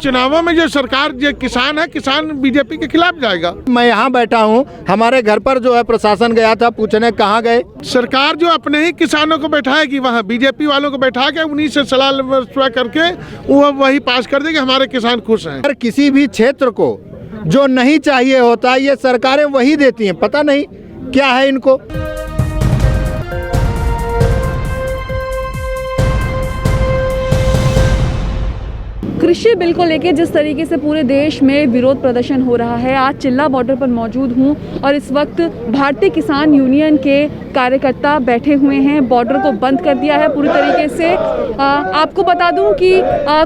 चुनावों में जो सरकार जो किसान है, किसान बीजेपी के खिलाफ जाएगा। मैं यहाँ बैठा हूँ, हमारे घर पर जो है प्रशासन गया था पूछने कहाँ गए। सरकार जो अपने ही किसानों को बैठाएगी, वहाँ बीजेपी वालों को बैठा के उन्हीं से सलाह मशवरा करके वो वही पास कर देगी, हमारे किसान खुश हैं। अगर किसी भी क्षेत्र को जो नहीं चाहिए होता ये सरकारें वही देती हैं, पता नहीं क्या है इनको। कृषि बिल को लेकर जिस तरीके से पूरे देश में विरोध प्रदर्शन हो रहा है, आज चिल्ला बॉर्डर पर मौजूद हूं और इस वक्त भारतीय किसान यूनियन के कार्यकर्ता बैठे हुए हैं। बॉर्डर को बंद कर दिया है पूरी तरीके से। आपको बता दूं कि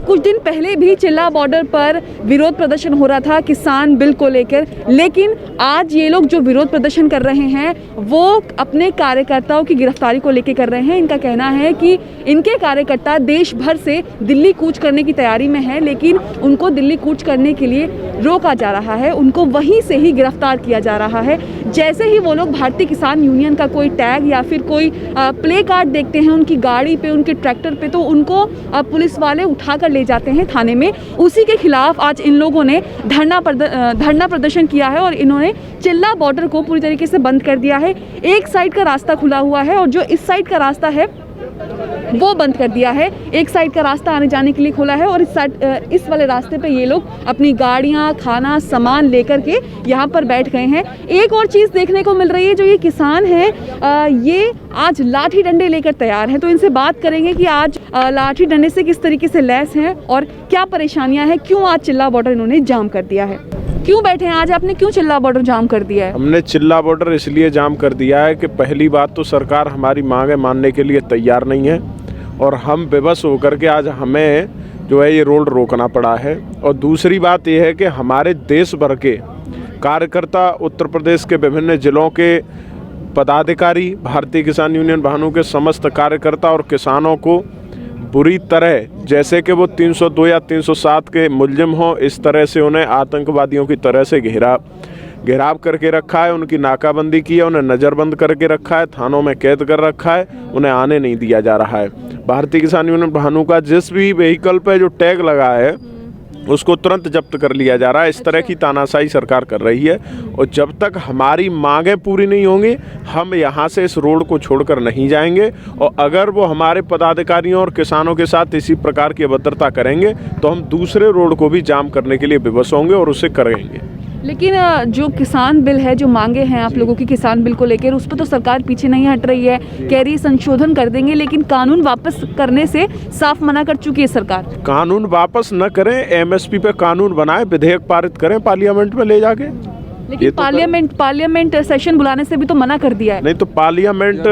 कुछ दिन पहले भी चिल्ला बॉर्डर पर विरोध प्रदर्शन हो रहा था किसान बिल को लेकर, लेकिन आज ये लोग जो विरोध प्रदर्शन कर रहे हैं वो अपने कार्यकर्ताओं की गिरफ्तारी को लेकर कर रहे हैं। इनका कहना है कि इनके कार्यकर्ता देश भर से दिल्ली कूच करने की तैयारी में है, लेकिन उनको दिल्ली कूच करने के लिए रोका जा रहा है, उनको वहीं से ही गिरफ्तार किया जा रहा है। जैसे ही वो लोग भारतीय किसान यूनियन का कोई टैग या फिर कोई प्ले कार्ड देखते हैं उनकी गाड़ी पे, उनके ट्रैक्टर पे, तो उनको पुलिस वाले उठा कर ले जाते हैं थाने में। उसी के खिलाफ आज इन लोगों ने धरना प्रदर्शन किया है और इन्होंने चिल्ला बॉर्डर को पूरी तरीके से बंद कर दिया है। एक साइड का रास्ता खुला हुआ है और जो इस साइड का रास्ता है वो बंद कर दिया है। एक साइड का रास्ता आने जाने के लिए खोला है और इस वाले रास्ते पे ये लोग अपनी गाड़ियां, खाना, सामान लेकर के यहाँ पर बैठ गए हैं। एक और चीज़ देखने को मिल रही है, जो ये किसान हैं ये आज लाठी डंडे लेकर तैयार हैं, तो इनसे बात करेंगे कि आज लाठी डंडे से किस तरीके से लैस हैं और क्या परेशानियाँ हैं, क्यों आज चिल्ला बॉर्डर इन्होंने जाम कर दिया है। क्यों बैठे हैं आज, आपने क्यों चिल्ला बॉर्डर जाम कर दिया है? हमने चिल्ला बॉर्डर इसलिए जाम कर दिया है कि पहली बात तो सरकार हमारी मांगें मानने के लिए तैयार नहीं है और हम बेबस होकर के आज हमें जो है ये रोड रोकना पड़ा है। और दूसरी बात ये है कि हमारे देश भर के कार्यकर्ता, उत्तर प्रदेश के विभिन्न जिलों के पदाधिकारी, भारतीय किसान यूनियन भानु के समस्त कार्यकर्ता और किसानों को बुरी तरह, जैसे कि वो 302 या 307 के मुलजिम हों, इस तरह से उन्हें आतंकवादियों की तरह से घेराव करके रखा है, उनकी नाकाबंदी की है, उन्हें नज़रबंद करके रखा है, थानों में कैद कर रखा है, उन्हें आने नहीं दिया जा रहा है। भारतीय किसान यूनियन भानु का जिस भी व्हीकल पे जो टैग लगा है उसको तुरंत जब्त कर लिया जा रहा है। इस तरह की तानाशाही सरकार कर रही है और जब तक हमारी मांगें पूरी नहीं होंगी हम यहाँ से इस रोड को छोड़कर नहीं जाएंगे। और अगर वो हमारे पदाधिकारियों और किसानों के साथ इसी प्रकार की अभद्रता करेंगे तो हम दूसरे रोड को भी जाम करने के लिए विवश होंगे और उसे करेंगे। लेकिन जो किसान बिल है, जो मांगे हैं आप लोगों की किसान बिल को लेकर, उस पर तो सरकार पीछे नहीं हट रही है, कह रही संशोधन कर देंगे, लेकिन कानून वापस करने से साफ मना कर चुकी है सरकार। कानून वापस न करें, एमएसपी पे कानून बनाए, विधेयक पारित करें पार्लियामेंट में ले जाके। लेकिन पार्लियामेंट सेशन बुलाने से भी तो मना कर दिया है। नहीं तो पार्लियामेंट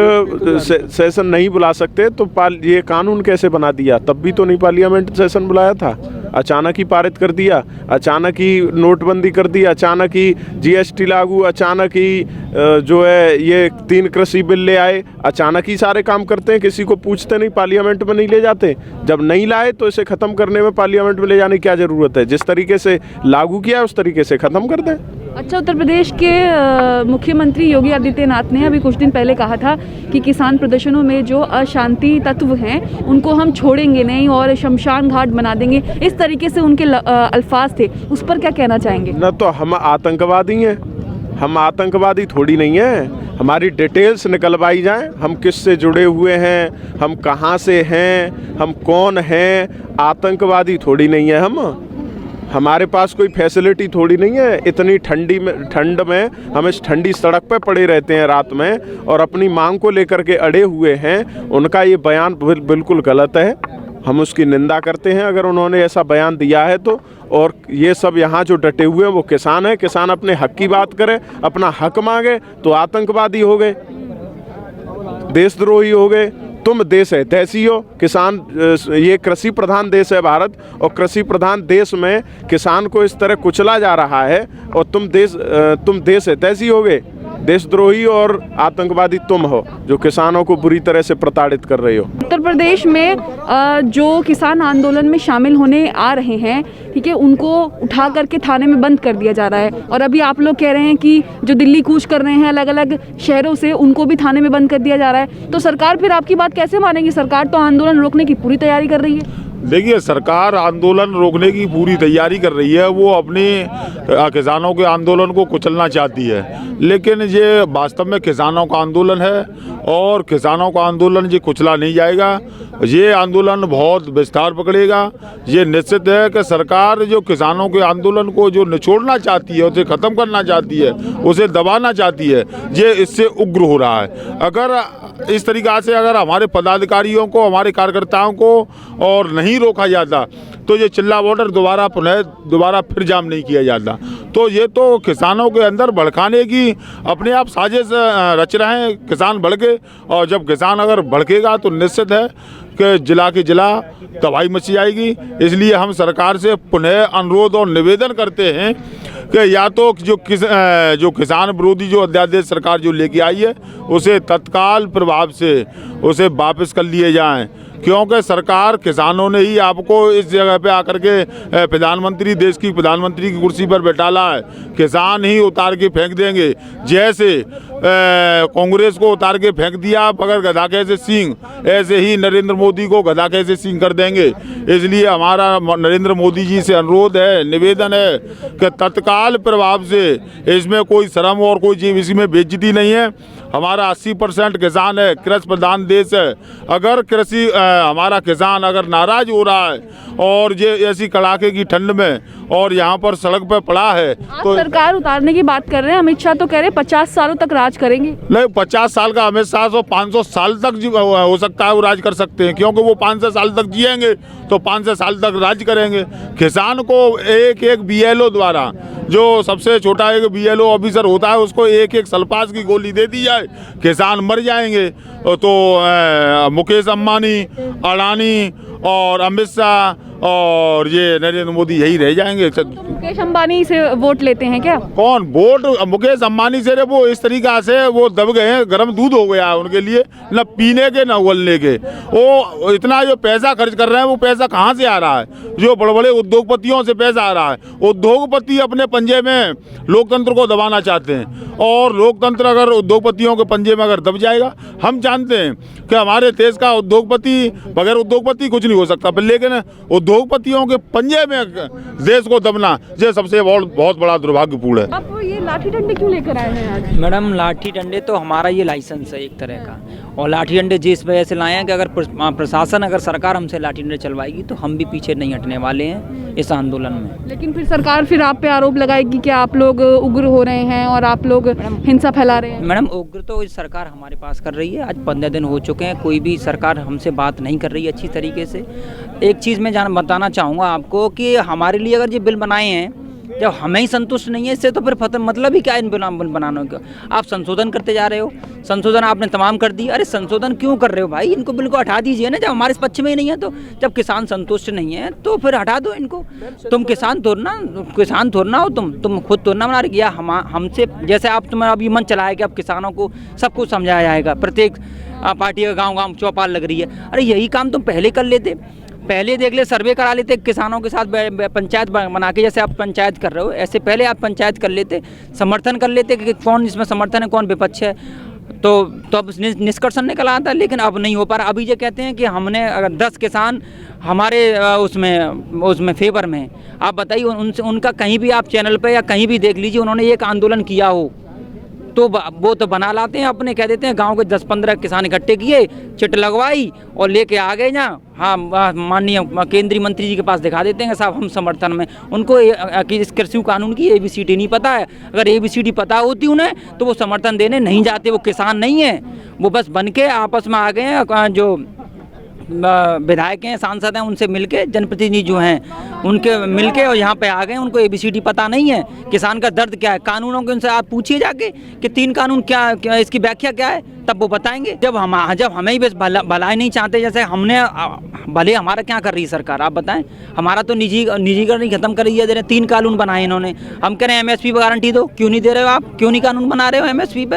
सेशन नहीं बुला सकते तो ये कानून कैसे बना दिया? तब भी तो नहीं पार्लियामेंट सेशन बुलाया था, अचानक ही पारित कर दिया, अचानक ही नोटबंदी कर दी, अचानक ही जीएसटी लागू, अचानक ही जो है ये 3 कृषि बिल ले आए, अचानक ही सारे काम करते हैं, किसी को पूछते नहीं, पार्लियामेंट में नहीं ले जाते। जब नहीं लाए तो इसे ख़त्म करने में पार्लियामेंट में ले जाने की क्या ज़रूरत है? जिस तरीके से लागू किया है उस तरीके से ख़त्म कर दें। अच्छा, उत्तर प्रदेश के मुख्यमंत्री योगी आदित्यनाथ ने अभी कुछ दिन पहले कहा था कि किसान प्रदर्शनों में जो अशांति तत्व हैं उनको हम छोड़ेंगे नहीं और शमशान घाट बना देंगे, इस तरीके से उनके अल्फाज थे, उस पर क्या कहना चाहेंगे? न तो हम आतंकवादी हैं, हम आतंकवादी थोड़ी नहीं हैं। हमारी डिटेल्स निकलवाई जाएं, हम किससे जुड़े हुए हैं, हम कहाँ से हैं, हम कौन हैं। आतंकवादी थोड़ी नहीं है हमारे पास कोई फैसिलिटी थोड़ी नहीं है। इतनी ठंड में हम इस ठंडी सड़क पे पड़े रहते हैं रात में और अपनी मांग को लेकर के अड़े हुए हैं। उनका ये बयान बिल्कुल गलत है, हम उसकी निंदा करते हैं अगर उन्होंने ऐसा बयान दिया है तो। और ये सब यहाँ जो डटे हुए हैं वो किसान हैं, किसान अपने हक की बात करें, अपना हक मांगे तो आतंकवादी हो गए, देशद्रोही हो गए। तुम देश है तैसी हो, किसान, ये कृषि प्रधान देश है भारत और कृषि प्रधान देश में किसान को इस तरह कुचला जा रहा है और तुम देश है तैसी हो गए। देशद्रोही और आतंकवादी तुम हो जो किसानों को बुरी तरह से प्रताड़ित कर रहे हो। उत्तर प्रदेश में जो किसान आंदोलन में शामिल होने आ रहे हैं, ठीक है, उनको उठा करके थाने में बंद कर दिया जा रहा है। और अभी आप लोग कह रहे हैं कि जो दिल्ली कूच कर रहे हैं अलग अलग शहरों से, उनको भी थाने में बंद कर दिया जा रहा है। तो सरकार फिर आपकी बात कैसे मानेगी? सरकार तो आंदोलन रोकने की पूरी तैयारी कर रही है। देखिए, सरकार आंदोलन रोकने की पूरी तैयारी कर रही है। वो अपने किसानों के आंदोलन को कुचलना चाहती है, लेकिन ये वास्तव में किसानों का आंदोलन है और किसानों का आंदोलन ये कुचला नहीं जाएगा। ये आंदोलन बहुत विस्तार पकड़ेगा। ये निश्चित है कि सरकार जो किसानों के आंदोलन को जो निचोड़ना चाहती है, उसे ख़त्म करना चाहती है, उसे दबाना चाहती है, ये इससे उग्र हो रहा है। अगर इस तरीक़ा से अगर हमारे पदाधिकारियों को, हमारे कार्यकर्ताओं को और नहीं रोका जाता तो ये चिल्ला बॉर्डर दोबारा फिर जाम नहीं किया जाता। तो ये तो किसानों के अंदर भड़काने की अपने आप साजिश रच रहे हैं किसान भड़के। और जब किसान अगर भड़केगा तो निश्चित है कि जिला की जिला तबाही मची जाएगी। इसलिए हम सरकार से पुनः अनुरोध और निवेदन करते हैं कि या तो जो किसान विरोधी जो अध्यादेश सरकार जो लेके आई है, उसे तत्काल प्रभाव से उसे वापस कर लिए जाएं, क्योंकि सरकार, किसानों ने ही आपको इस जगह पे आकर के प्रधानमंत्री, देश की प्रधानमंत्री की कुर्सी पर बैठाला है। किसान ही उतार के फेंक देंगे, जैसे कांग्रेस को उतार के फेंक दिया बगैर गधा कैसे सिंह, ऐसे ही नरेंद्र मोदी को गधा कैसे सिंह कर देंगे। इसलिए हमारा नरेंद्र मोदी जी से अनुरोध है, निवेदन है कि तत्काल प्रभाव से, इसमें कोई शर्म और कोई इसमें बेइज्जती नहीं है। हमारा 80% किसान है, कृषि प्रधान देश है। अगर हमारा किसान अगर नाराज हो रहा है और ये ऐसी कड़ाके की ठंड में और यहाँ पर सड़क पर पड़ा है, तो सरकार उतारने की बात कर रहे हैं। अमित शाह तो कह रहे हैं 50 सालों तक राज करेंगे। नहीं, 50 साल का अमित शाह 500 साल तक हो सकता है वो राज कर सकते हैं, क्योंकि वो 500 साल तक जिएंगे तो 500 साल तक राज करेंगे। किसान को एक BLO द्वारा, जो सबसे छोटा एक BLO ऑफिसर होता है, उसको एक सल्फास की गोली दे दी जाए, किसान मर जाएंगे। तो मुकेश अंबानी, अडानी और अमित शाह और ये नरेंद्र मोदी यही रह जाएंगे। तो मुकेश अंबानी से वोट लेते हैं क्या? कौन वोट मुकेश अंबानी से? वो इस तरीका से वो दब गए हैं, गर्म दूध हो गया है उनके लिए, न पीने के न उगलने के। वो इतना जो पैसा खर्च कर रहे हैं, वो पैसा कहाँ से आ रहा है? जो बड़े बड़े उद्योगपतियों से पैसा आ रहा है। उद्योगपति अपने पंजे में लोकतंत्र को दबाना चाहते हैं, और लोकतंत्र अगर उद्योगपतियों के पंजे में अगर दब जाएगा, हम जानते हैं कि हमारे देश का उद्योगपति, बगैर उद्योगपति कुछ नहीं हो सकता, लेकिन उद्योगपतियों के पंजे में देश को दबना, ये सबसे बहुत बड़ा दुर्भाग्यपूर्ण है। आप ये लाठी डंडे क्यों लेकर आए हैं आज? मैडम, लाठी डंडे तो हमारा ये लाइसेंस है एक तरह का, और लाठी डंडे जिस वजह से लाए हैं कि अगर प्रशासन, अगर सरकार हमसे लाठी डंडे चलवाएगी तो हम भी पीछे नहीं हटने वाले हैं इस आंदोलन में। लेकिन फिर सरकार फिर आप पे आरोप लगाएगी कि आप लोग उग्र हो रहे हैं और आप लोग हिंसा फैला रहे हैं। मैडम, उग्र तो इस सरकार हमारे पास कर रही है। आज 15 दिन हो चुके हैं, कोई भी सरकार हमसे बात नहीं कर रही है अच्छी तरीके से। एक चीज़ मैं बताना चाहूँगा आपको कि हमारे लिए अगर ये बिल बनाए हैं, जब हमें ही संतुष्ट नहीं है इससे, तो फिर मतलब ही क्या इन बिल बनाने का? आप संशोधन करते जा रहे हो, संशोधन आपने तमाम कर दी। अरे संशोधन क्यों कर रहे हो भाई? इनको बिल को हटा दीजिए ना, जब हमारे पक्ष में ही नहीं है। तो जब किसान संतुष्ट नहीं है तो फिर हटा दो इनको। तुम किसान थोड़ना हो, तुम खुद थोड़ना बना रही है हमसे। जैसे आप तुम्हारा अभी मन चला है कि अब किसानों को सब कुछ समझाया जाएगा, प्रत्येक पार्टी का गाँव चौपाल लग रही है। अरे यही काम तुम पहले कर लेते, पहले देख ले, सर्वे करा लेते किसानों के साथ, पंचायत बना के, जैसे आप पंचायत कर रहे हो ऐसे पहले आप पंचायत कर लेते, समर्थन कर लेते कि कौन इसमें समर्थन है, कौन विपक्ष है, तो अब निष्कर्षण निकल आता। लेकिन अब नहीं हो पा रहा। अभी ये कहते हैं कि हमने अगर 10 किसान हमारे उसमें फेवर में, आप बताइए उनका कहीं भी आप चैनल पर या कहीं भी देख लीजिए उन्होंने एक आंदोलन किया हो तो वो तो बना लाते हैं अपने, कह देते हैं गांव के 10-15 किसान इकट्ठे किए, चिट लगवाई और लेके आ गए ना। हाँ, माननीय केंद्रीय मंत्री जी के पास दिखा देते हैं साहब हम समर्थन में। उनको इस कृषि कानून की ABCD नहीं पता है। अगर ABCD पता होती उन्हें तो वो समर्थन देने नहीं जाते। वो किसान नहीं है, वो बस बन के आपस में आ गए हैं जो विधायक हैं, सांसद हैं, उनसे मिलके, जनप्रतिनिधि जो हैं उनके मिलके और यहाँ पे आ गए। उनको ABCD पता नहीं है, किसान का दर्द क्या है। कानूनों के उनसे आप पूछिए जाके कि 3 कानून क्या इसकी व्याख्या क्या है, तब वो बताएंगे। जब हमें ही बस भलाई नहीं चाहते, जैसे हमने भले हमारा क्या कर रही है सरकार, आप बताएं। हमारा तो निजीकरण ही खत्म कर दिया। दे रहे 3 कानून बनाए इन्होंने। हम कह रहे हैं MSP पर गारंटी दो, क्यों नहीं दे रहे हो आप? क्यों नहीं कानून बना रहे हो MSP पे?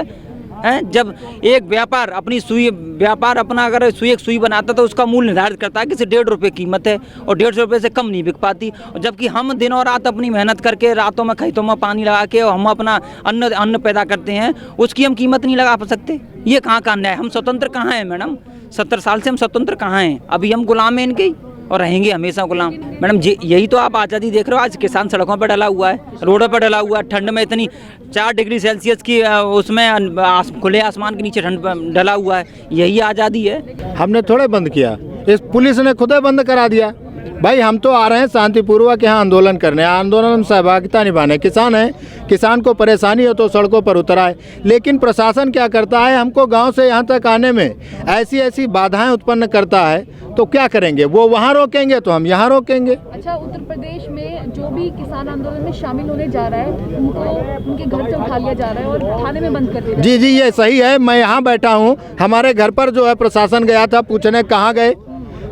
हैं, जब एक व्यापार अपना अगर सुई बनाता तो उसका मूल्य निर्धारित करता है कि 1.5 रुपये कीमत है और 150 रुपये से कम नहीं बिक पाती। और जबकि हम दिन और रात अपनी मेहनत करके, रातों में खेतों में पानी लगा के और हम अपना अन्न पैदा करते हैं, उसकी हम कीमत नहीं लगा सकते। ये कहाँ का अन्याय है? हम स्वतंत्र कहाँ हैं मैडम? 70 साल से हम स्वतंत्र कहाँ हैं? अभी हम गुलाम हैं इनके और रहेंगे हमेशा गुलाम। मैडम यही तो आप आज़ादी देख रहे हो। आज किसान सड़कों पर डला हुआ है, रोडों पर डला हुआ है, ठंड में इतनी 4 डिग्री सेल्सियस की उसमें खुले आसमान के नीचे ठंड डला हुआ है। यही आज़ादी है। हमने थोड़े बंद किया, इस पुलिस ने खुद बंद करा दिया। भाई हम तो आ रहे हैं शांतिपूर्वक यहाँ आंदोलन करने, आंदोलन में सहभागिता निभाने। किसान है, किसान को परेशानी हो तो सड़कों पर उतर आए। लेकिन प्रशासन क्या करता है, हमको गांव से यहाँ तक आने में ऐसी बाधाएं उत्पन्न करता है। तो क्या करेंगे? वो वहाँ रोकेंगे तो हम यहाँ रोकेंगे। अच्छा, उत्तर प्रदेश में जो भी किसान आंदोलन में शामिल होने जा रहा है, उनको उनके घर से उठा लिया जा रहा है और थाने में बंद कर दिया। जी, ये सही है। मैं यहाँ बैठा हूँ, हमारे घर पर जो है प्रशासन गया था पूछने कहाँ गए।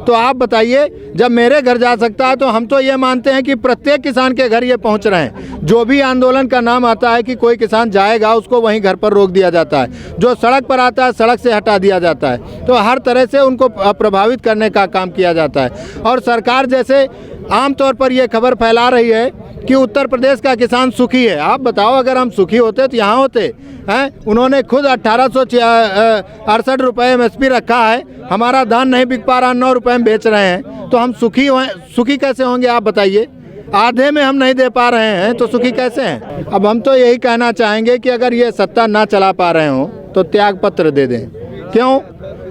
तो आप बताइए, जब मेरे घर जा सकता है तो हम तो ये मानते हैं कि प्रत्येक किसान के घर ये पहुंच रहे हैं। जो भी आंदोलन का नाम आता है कि कोई किसान जाएगा, उसको वहीं घर पर रोक दिया जाता है। जो सड़क पर आता है, सड़क से हटा दिया जाता है। तो हर तरह से उनको प्रभावित करने का काम किया जाता है। और सरकार जैसे आमतौर पर ये खबर फैला रही है कि उत्तर प्रदेश का किसान सुखी है। आप बताओ, अगर हम सुखी होते तो यहाँ होते हैं? उन्होंने खुद 1868 रुपये MSP रखा है। हमारा धान नहीं बिक पा रहा, 9 रुपये में बेच रहे हैं। तो हम सुखी कैसे होंगे आप बताइए? आधे में हम नहीं दे पा रहे हैं तो सुखी कैसे हैं? अब हम तो यही कहना चाहेंगे कि अगर ये सत्ता ना चला पा रहे हो तो त्याग पत्र दे दें। क्यों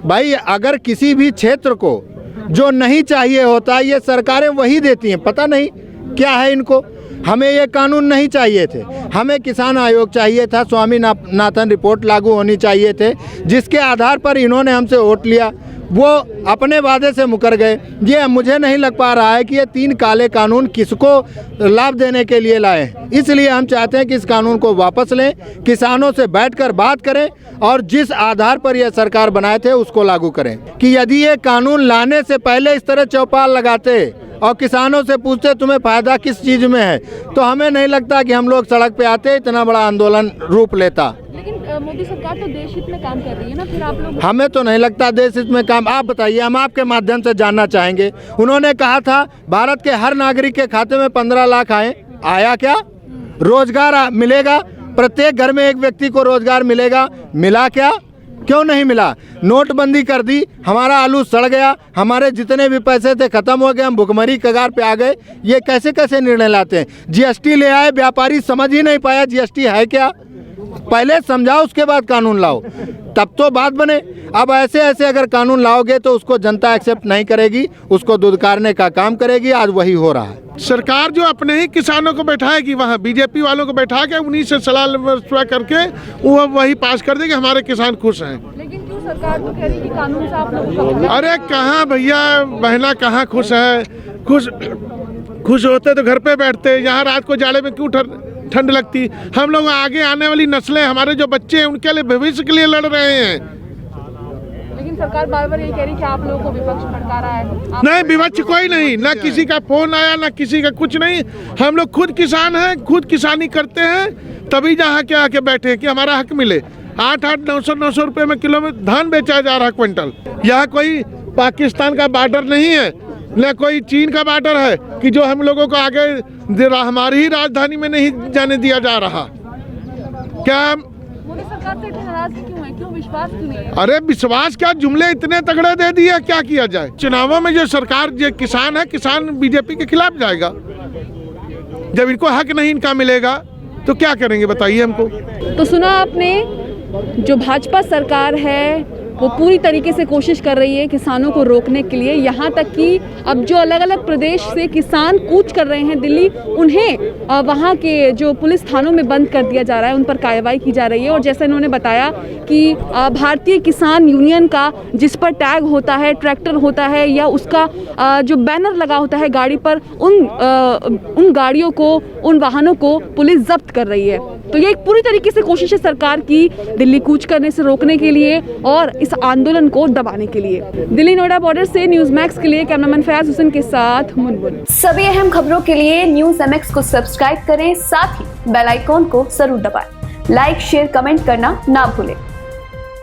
भाई? अगर किसी भी क्षेत्र को जो नहीं चाहिए होता, ये सरकारें वही देती हैं। पता नहीं क्या है इनको। हमें ये कानून नहीं चाहिए थे, हमें किसान आयोग चाहिए था, स्वामीनाथन रिपोर्ट लागू होनी चाहिए थे, जिसके आधार पर इन्होंने हमसे वोट लिया। वो अपने वादे से मुकर गए। ये मुझे नहीं लग पा रहा है कि ये 3 काले कानून किसको लाभ देने के लिए लाए। इसलिए हम चाहते हैं कि इस कानून को वापस लें, किसानों से बैठकर बात करें और जिस आधार पर यह सरकार बनाए थे उसको लागू करें। कि यदि ये कानून लाने से पहले इस तरह चौपाल लगाते और किसानों से पूछते तुम्हें फ़ायदा किस चीज़ में है, तो हमें नहीं लगता कि हम लोग सड़क पे आते, इतना बड़ा आंदोलन रूप लेता। लेकिन मोदी सरकार तो देश हित में काम कर रही है ना, फिर आप लोग? हमें तो नहीं लगता देश हित में काम। आप बताइए, हम आपके माध्यम से जानना चाहेंगे। उन्होंने कहा था भारत के हर नागरिक के खाते में 15 लाख आया क्या? रोजगार मिलेगा, प्रत्येक घर में एक व्यक्ति को रोजगार मिलेगा, मिला क्या? क्यों नहीं मिला? नोटबंदी कर दी, हमारा आलू सड़ गया, हमारे जितने भी पैसे थे खत्म हो गए, हम भुखमरी कगार पे आ गए। ये कैसे कैसे निर्णय लाते हैं? GST ले आए, व्यापारी समझ ही नहीं पाया GST है क्या। पहले समझाओ, उसके बाद कानून लाओ, तब तो बात बने। अब ऐसे अगर कानून लाओगे तो उसको जनता एक्सेप्ट नहीं करेगी, उसको दुदकारने का काम करेगी। आज वही हो रहा है। सरकार जो अपने ही किसानों को बैठाएगी, वहाँ बीजेपी वालों को बैठा के उन्हीं से सलाह मशवरा करके वो वही पास कर देगी। हमारे किसान खुश हैं। लेकिन क्यों सरकार तो कह रही कि कानून से आप लोग? अरे कहाँ भैया बहना, कहाँ खुश है? खुश होते तो घर पे बैठते। यहाँ रात को जाड़े में क्यों ठंड लगती? हम लोग आगे आने वाली नस्लें, हमारे जो बच्चे हैं, उनके लिए, भविष्य के लिए लड़ रहे हैं। लेकिन सरकार बार-बार ये कह रही कि आप लोगों को विपक्ष भड़का रहा है। नहीं, विपक्ष कोई नहीं, ना किसी का फोन आया, ना किसी का कुछ नहीं। हम लोग खुद किसान हैं, खुद किसानी करते हैं, तभी जहाँ के आके बैठे हैं कि हमारा हक मिले। 8-8, 900 रुपये में किलो में धान बेचा जा रहा है क्विंटल। यहाँ कोई पाकिस्तान का बॉर्डर नहीं है, न कोई चीन का बॉर्डर है कि जो हम लोगों को आगे हमारी ही राजधानी में नहीं जाने दिया जा रहा। क्या मोदी सरकार से नाराज क्यों है? क्यों विश्वास क्यों नहीं है? अरे विश्वास क्या, जुमले इतने तगड़े दे दिए, क्या किया जाए? चुनावों में जो सरकार, जो किसान है, किसान बीजेपी के खिलाफ जाएगा। जब इनको हक नहीं इनका मिलेगा तो क्या करेंगे बताइए हमको। तो सुना आपने, जो भाजपा सरकार है वो पूरी तरीके से कोशिश कर रही है किसानों को रोकने के लिए। यहाँ तक कि अब जो अलग अलग प्रदेश से किसान कूच कर रहे हैं दिल्ली, उन्हें वहाँ के जो पुलिस थानों में बंद कर दिया जा रहा है, उन पर कार्रवाई की जा रही है। और जैसे इन्होंने बताया कि भारतीय किसान यूनियन का जिस पर टैग होता है, ट्रैक्टर होता है या उसका जो बैनर लगा होता है गाड़ी पर, उन गाड़ियों को, उन वाहनों को पुलिस जब्त कर रही है। तो ये एक पूरी तरीके से कोशिश है सरकार की दिल्ली कूच करने से रोकने के लिए और इस आंदोलन को दबाने के लिए। दिल्ली नोएडा बॉर्डर से न्यूज़ मैक्स के लिए कैमरामैन फयाज हुसैन के साथ मुनमुन। सभी अहम खबरों के लिए न्यूज़ MX को सब्सक्राइब करें, साथ ही बेल आइकॉन को जरूर दबाएं। लाइक, शेयर, कमेंट करना ना भूलें।